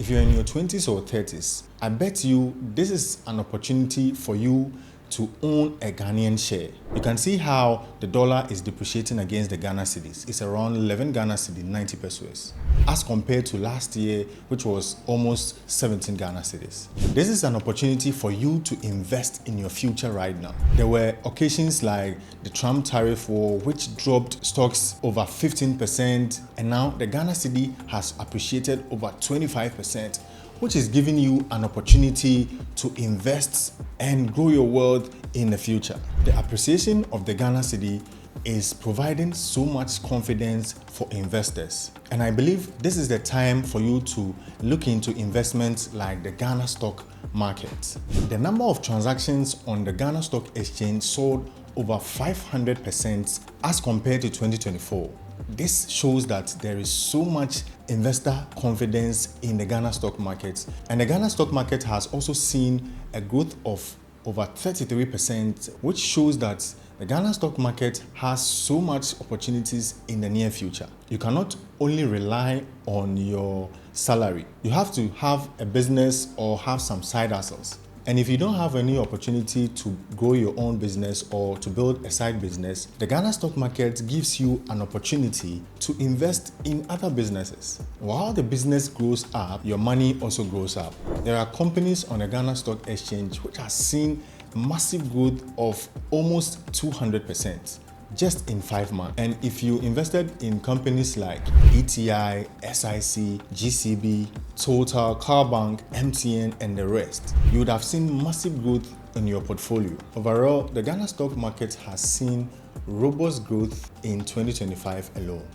If you're in your 20s or 30s, I bet you this is an opportunity for you to own a Ghanaian share. You can see how the dollar is depreciating against the Ghana cedis. It's around 11 Ghana cedi, 90 pesos, as compared to last year, which was almost 17 Ghana cedis. This is an opportunity for you to invest in your future right now. There were occasions like the Trump tariff war, which dropped stocks over 15%, and now the Ghana cedi has appreciated over 25%. Which is giving you an opportunity to invest and grow your wealth in the future. The appreciation of the Ghana cedi is providing so much confidence for investors. And I believe this is the time for you to look into investments like the Ghana stock market. The number of transactions on the Ghana Stock Exchange soared over 500% as compared to 2024. This shows that there is so much investor confidence in the Ghana stock market, and the Ghana stock market has also seen a growth of over 33%, which shows that the Ghana stock market has so much opportunities in the near future. You cannot only rely on your salary. You have to have a business or have some side hustles. And if you don't have any opportunity to grow your own business or to build a side business, the Ghana stock market gives you an opportunity to invest in other businesses. While the business grows up, your money also grows up. There are companies on the Ghana Stock Exchange which have seen massive growth of almost 200%. Just in 5 months. And if you invested in companies like ETI, SIC, GCB, Total, Carbank, MTN, and the rest, you would have seen massive growth in your portfolio. Overall, the Ghana stock market has seen robust growth in 2025 alone.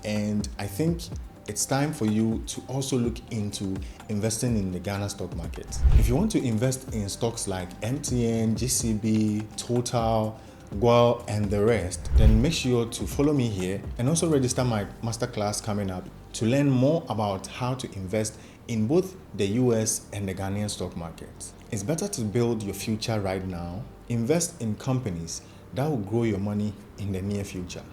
And I think it's time for you to also look into investing in the Ghana stock market. If you want to invest in stocks like MTN, GCB, Total, Gual, and the rest, then make sure to follow me here and also register my masterclass coming up to learn more about how to invest in both the US and the Ghanaian stock market. It's better to build your future right now. Invest in companies that will grow your money in the near future.